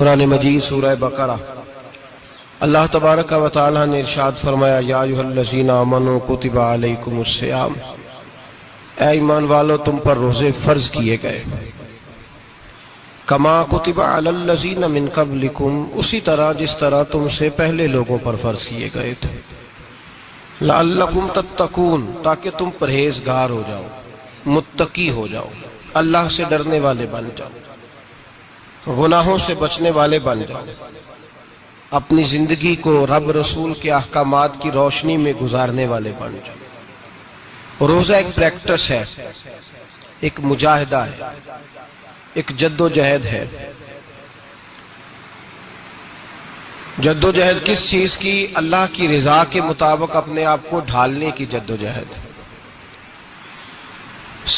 قرآن مجید سورہ بقرہ اللہ تبارک و تعالی نے ارشاد فرمایا یا ایھا الذین آمنوا کتب علیکم الصیام، اے ایمان والو تم پر روزے فرض کیے گئے، کما کتب علی الذین من قبلکم، اسی طرح جس طرح تم سے پہلے لوگوں پر فرض کیے گئے تھے، لعلکم تتقون، تاکہ تم پرہیزگار ہو جاؤ، متقی ہو جاؤ، اللہ سے ڈرنے والے بن جاؤ، گناہوں سے بچنے والے بن جاؤ، اپنی زندگی کو رب رسول کے احکامات کی روشنی میں گزارنے والے بن جاؤ۔ روزہ ایک پریکٹس ہے، ایک مجاہدہ ہے، ایک جد و جہد ہے۔ جد و جہد کس چیز کی؟ اللہ کی رضا کے مطابق اپنے آپ کو ڈھالنے کی جد و جہد۔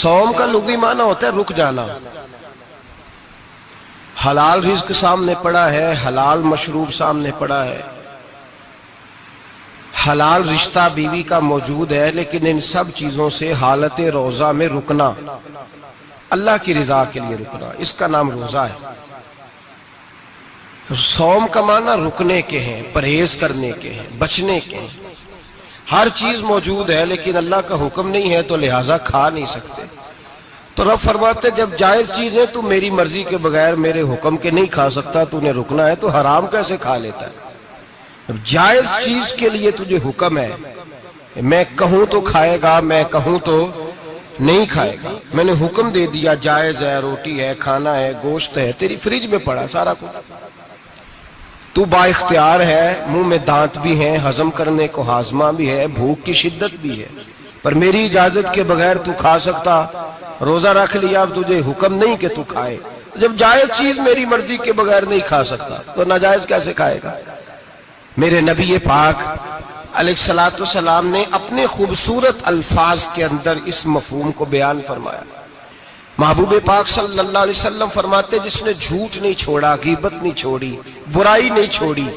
صوم کا لغوی معنی ہوتا ہے رک جانا، حلال رزق سامنے پڑا ہے، حلال مشروب سامنے پڑا ہے، حلال رشتہ بیوی کا موجود ہے، لیکن ان سب چیزوں سے حالت روزہ میں رکنا، اللہ کی رضا کے لیے رکنا، اس کا نام روزہ ہے۔ صوم کا معنی رکنے کے ہیں، پرہیز کرنے کے ہیں، بچنے کے ہیں۔ ہر چیز موجود ہے لیکن اللہ کا حکم نہیں ہے تو لہٰذا کھا نہیں سکتے۔ تو رب فرماتے جب جائز چیز ہے تو میری مرضی کے بغیر میرے حکم کے نہیں کھا سکتا، تو نے رکنا ہے تو حرام کیسے کھا لیتا ہے؟ جب جائز چیز کے لیے تجھے حکم ہے، میں کہوں تو کھائے گا، میں کہوں تو نہیں کھائے گا، میں نے حکم دے دیا جائز ہے، روٹی ہے، کھانا ہے، گوشت ہے، تیری فریج میں پڑا سارا کچھ، تو با اختیار ہے، منہ میں دانت بھی ہیں، ہضم کرنے کو ہاضمہ بھی ہے، بھوک کی شدت بھی ہے، پر میری اجازت کے بغیر تو کھا سکتا۔ روزہ رکھ لیا، اب تجھے حکم نہیں کہ تو کھائے۔ جب جائز چیز میری مرضی کے بغیر نہیں کھا سکتا تو ناجائز کیسے کھائے گا؟ میرے نبی پاک علیہ السلام نے اپنے خوبصورت الفاظ کے اندر اس مفہوم کو بیان فرمایا۔ محبوب پاک صلی اللہ علیہ وسلم فرماتے جس نے جھوٹ نہیں چھوڑا، غیبت نہیں چھوڑی، برائی نہیں چھوڑی،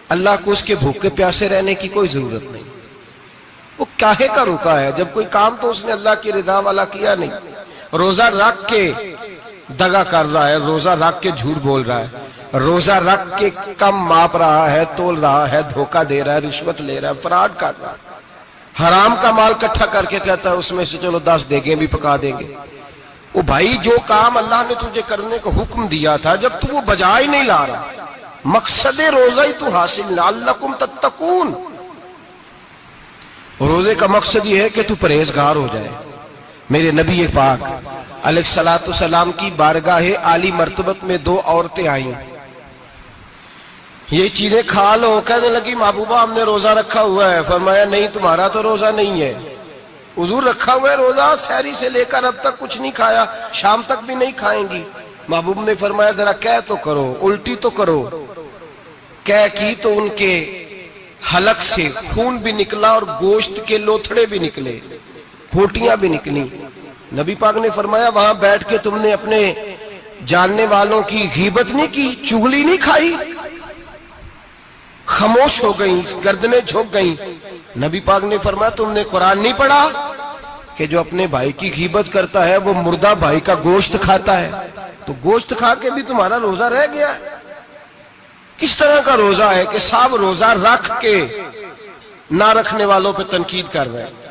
اللہ کو اس کے بھوکے پیاسے رہنے کی کوئی ضرورت نہیں۔ وہ کاہے کا رکا ہے؟ جب کوئی کام تو اس نے اللہ کی رضا والا کیا نہیں۔ روزہ رکھ کے دغا کر رہا ہے، روزہ رکھ کے جھوٹ بول رہا ہے، روزہ رکھ کے کم ماپ رہا ہے، تول رہا ہے، دھوکہ دے رہا ہے، رشوت لے رہا ہے، فراڈ کر رہا ہے، حرام کا مال اکٹھا کر کے کہتا ہے اس میں سے چلو 10 دیگیں بھی پکا دیں گے۔ وہ بھائی جو کام اللہ نے تجھے کرنے کو حکم دیا تھا، جب تو وہ بجا ہی نہیں لا رہا، مقصد روزہ ہی تو حاصل، لعلکم تتقون۔ روزے کا مقصد یہ ہے کہ تو پرہیزگار ہو جائے۔ میرے نبی پاک علیہ السلام کی بارگاہ عالی مرتبت میں 2 عورتیں آئیں، یہ چیزیں کھا لو، کہنے لگی محبوبہ ہم نے روزہ رکھا ہوا ہے۔ فرمایا نہیں، تمہارا تو روزہ نہیں ہے، حضور رکھا ہوا ہے روزہ، سحری سے لے کر اب تک کچھ نہیں کھایا، شام تک بھی نہیں کھائیں گی۔ محبوب نے فرمایا ذرا کہہ تو کرو، الٹی تو کرو۔ کہہ کی تو ان کے حلق سے خون بھی نکلا اور گوشت کے لوتھڑے بھی نکلے، پھوٹیاں بھی نکلی۔ نبی پاک نے فرمایا وہاں بیٹھ کے تم نے اپنے جاننے والوں کی غیبت نہیں کی، چغلی نہیں کھائی؟ خاموش ہو گئیں، گردنیں جھک گئیں۔ نبی پاک نے فرمایا تم نے قرآن نہیں پڑھا کہ جو اپنے بھائی کی غیبت کرتا ہے وہ مردہ بھائی کا گوشت کھاتا ہے؟ تو گوشت کھا کے بھی تمہارا روزہ رہ گیا ہے۔ کس طرح کا روزہ ہے کہ صاحب روزہ رکھ کے نہ رکھنے والوں پہ تنقید کر رہے ہیں؟